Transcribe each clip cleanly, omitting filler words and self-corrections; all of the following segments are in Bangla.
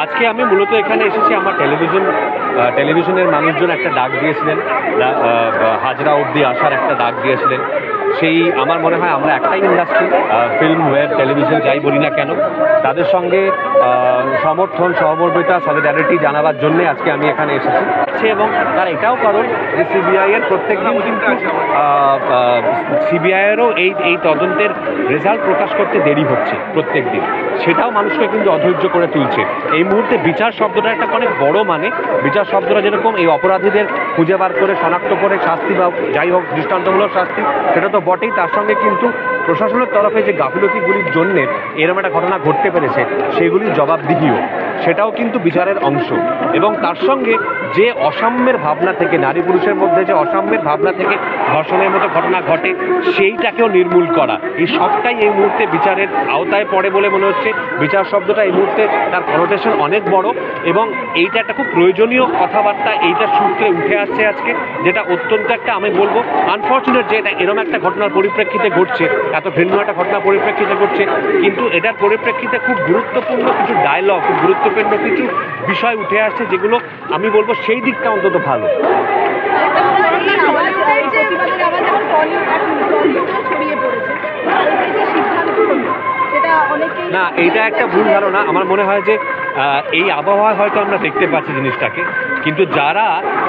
আজকে আমি মূলত এখানে এসেছি আমার টেলিভিশনের মানুষজন একটা ডাক দিয়েছিলেন, হাজরা অবধি আসার একটা ডাক দিয়েছিলেন। সেই আমার মনে হয় আমরা একটাই ইন্ডাস্ট্রি, ফিল্ম, ওয়েব, টেলিভিশন যাই বলি না কেন, তাদের সঙ্গে সমর্থন, সহমর্মিতা, সলিডারিটি জানাবার জন্যে আজকে আমি এখানে এসেছি। এবং তার এটাও কারণ যে সিবিআইয়ের প্রত্যেক দিন কিন্তু সিবিআইয়েরও এই তদন্তের রেজাল্ট প্রকাশ করতে দেরি হচ্ছে প্রত্যেক দিন, সেটাও মানুষকে কিন্তু অধৈর্য করে তুলছে। এই মুহূর্তে বিচার শব্দটা একটা অনেক বড়, মানে বিচার শব্দটা যেরকম এই অপরাধীদের খুঁজে বার করে শনাক্ত করে শাস্তি বা যাই হোক দৃষ্টান্তমূলক শাস্তি, সেটা তো বটেই, তার সঙ্গে কিন্তু প্রশাসনের তরফে যে গাফিলতিগুলির জন্যে এরকম একটা ঘটনা ঘটতে পেরেছে সেগুলির জবাবদিহিও, সেটাও কিন্তু বিচারের অংশ। এবং তার সঙ্গে যে অসাম্যের ভাবনা থেকে, নারী পুরুষের মধ্যে যে অসাম্যের ভাবনা থেকে ধর্ষণের মতো ঘটনা ঘটে সেইটাকেও নির্মূল করা, এই সবটাই এই মুহূর্তে বিচারের আওতায় পড়ে বলে মনে হচ্ছে। বিচার শব্দটা এই মুহূর্তে তার কনোটেশন অনেক বড় এবং এইটা একটা খুব প্রয়োজনীয় কথাবার্তা এইটার সূত্রে উঠে আসছে আজকে, যেটা অত্যন্ত একটা, আমি বলবো আনফর্চুনেট যে এটা এরকম একটা ঘটনার পরিপ্রেক্ষিতে ঘটছে, এত ভিন্ন একটা ঘটনার পরিপ্রেক্ষিতে ঘটছে, কিন্তু এটার পরিপ্রেক্ষিতে খুব গুরুত্বপূর্ণ কিছু ডায়লগ, খুব গুরুত্বপূর্ণ কিছু বিষয় উঠে আসছে যেগুলো আমি বলবো সেই দিকটা অন্তত ভালো। না, এইটা একটা ভুল ধারণা। আমার মনে হয় যে এই আবহাওয়ায় হয়তো আমরা দেখতে পাচ্ছি জিনিসটাকে, কিন্তু যারা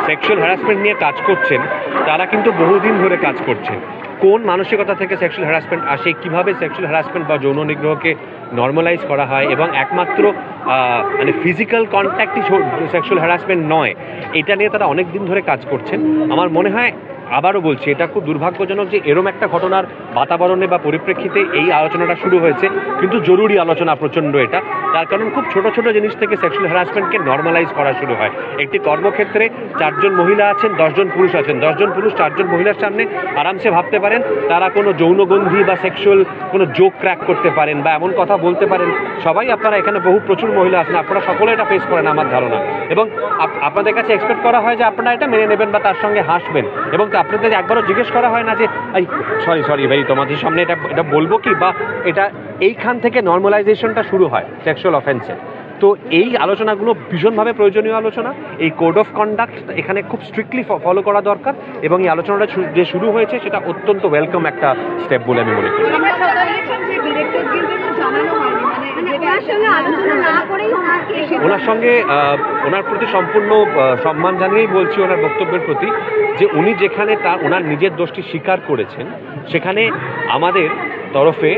সেক্সুয়াল হ্যারাসমেন্ট নিয়ে কাজ করছেন তারা কিন্তু বহুদিন ধরে কাজ করছেন। কোন মানসিকতা থেকে সেক্সুয়াল হ্যারাসমেন্ট আসে, কিভাবে সেক্সুয়াল হ্যারাসমেন্ট বা যৌন নিগ্রহকে নর্মালাইজ করা হয়, এবং একমাত্র মানে ফিজিক্যাল কন্ট্যাক্টই সেক্সুয়াল হ্যারাসমেন্ট নয়, এটা নিয়ে তারা অনেক দিন ধরে কাজ করছেন। আমার মনে হয়, আবারও বলছি, এটা খুব দুর্ভাগ্যজনক যে এরম একটা ঘটনার বাতাবরণে বা পরিপ্রেক্ষিতে এই আলোচনাটা শুরু হয়েছে, কিন্তু জরুরি আলোচনা প্রচণ্ড এটা। তার কারণ খুব ছোট ছোট জিনিস থেকে সেক্সুয়াল হ্যারাসমেন্টকে নর্মালাইজ করা শুরু হয়। একটি কর্মক্ষেত্রে 4 জন মহিলা আছেন, 10 জন পুরুষ আছেন, 10 জন পুরুষ 4 জন মহিলার সামনে আরামসে ভাবতে পারেন তারা কোনো যৌনগন্ধি বা সেক্সুয়াল কোনো জোক ক্র্যাক করতে পারেন বা এমন কথা বলতে পারেন। সবাই আপনারা এখানে প্রচুর মহিলা আছেন, আপনারা সকলে এটা ফেস করেন আমার ধারণা, এবং আপনাদের কাছে এক্সপেক্ট করা হয় যে আপনারা এটা মেনে নেবেন বা তার সঙ্গে হাসবেন, এবং আপনাদের একবারও জিজ্ঞেস করা হয় না যে এই সরি ভাই তোমাদের সামনে এটা বলবো কি, বা এটা এইখান থেকে নর্মালাইজেশনটা শুরু হয় সেক্সুয়াল অফেন্সে। তো এই আলোচনাগুলো ভীষণভাবে প্রয়োজনীয় আলোচনা। এই কোড অফ কন্ডাক্ট এখানে খুব স্ট্রিক্টলি ফলো করা দরকার, এবং এই আলোচনাটা যে শুরু হয়েছে সেটা অত্যন্ত ওয়েলকাম একটা স্টেপ বলে আমি মনে করি। ওনার সঙ্গে ওনার প্রতি সম্পূর্ণ সম্মান জানিয়েই বলছি ওনার বক্তব্যের প্রতি, যে উনি যেখানে ওনার নিজের দোষটি স্বীকার করেছেন, সেখানে আমাদের তরফে,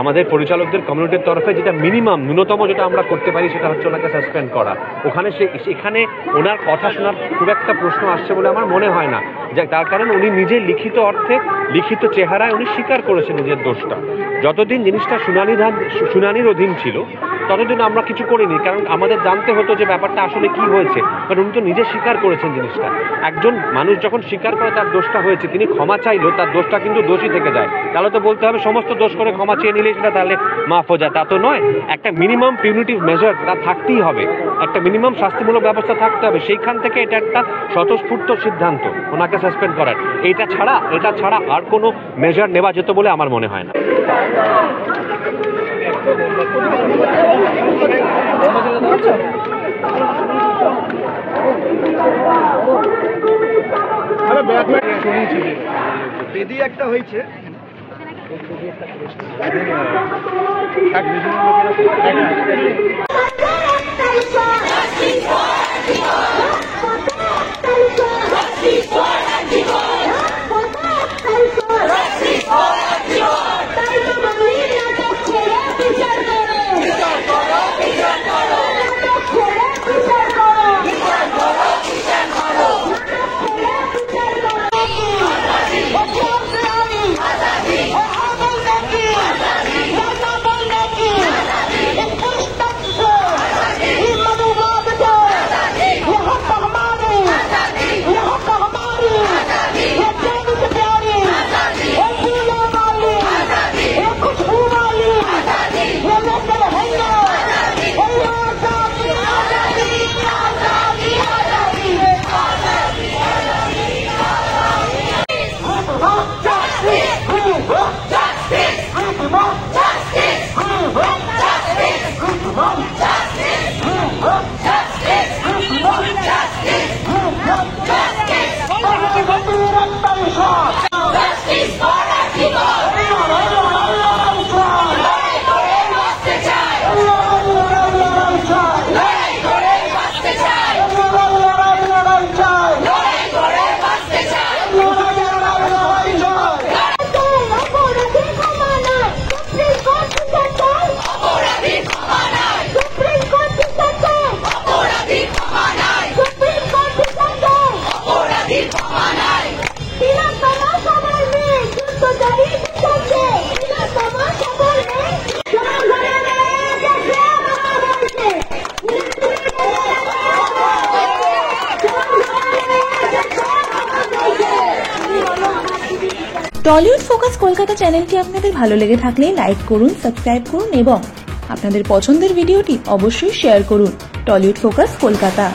আমাদের পরিচালকদের কমিউনিটির তরফে যেটা মিনিমাম, ন্যূনতম যেটা আমরা করতে পারি সেটা হচ্ছে ওনাকে সাসপেন্ড করা। ওখানে সেখানে ওনার কথা শোনার খুব একটা প্রশ্ন আসছে বলে আমার মনে হয় না, যে তার কারণ উনি নিজে লিখিত অর্থে, লিখিত চেহারায় উনি স্বীকার করেছেন নিজের দোষটা। যতদিন জিনিসটা শুনানির অধীন ছিল ততদিন আমরা কিছু করিনি, কারণ আমাদের জানতে হতো যে ব্যাপারটা আসলে কি হয়েছে, কারণ উনি তো নিজে স্বীকার করেছেন জিনিসটা। একজন মানুষ যখন স্বীকার করে তার দোষটা হয়েছে, তিনি ক্ষমা চাইলো, তার দোষটা কিন্তু দোষই থেকে যায়। তাহলে তো বলতে হবে সমস্ত দোষ করে ক্ষমা চেয়ে নিলে সেটা তাহলে মাফ হয়ে যায়, তা তো নয়। একটা মিনিমাম পিউনিটিভ মেজার তা থাকতেই হবে, একটা মিনিমাম শাস্তিমূলক ব্যবস্থা থাকতে হবে। সেইখান থেকে এটা একটা স্বতঃস্ফূর্ত সিদ্ধান্ত ওনাকে সাসপেন্ড করার। এটা ছাড়া আর কোনো মেজার নেওয়া যেত বলে আমার মনে হয় না। বেদি একটা হয়েছে, টলিউড ফোকাস কলকাতা চ্যানেলটি আপনাদের ভালো লেগে থাকলে লাইক করুন, সাবস্ক্রাইব করুন এবং আপনাদের পছন্দের ভিডিওটি অবশ্যই শেয়ার করুন। Tollywood focus Kolkata.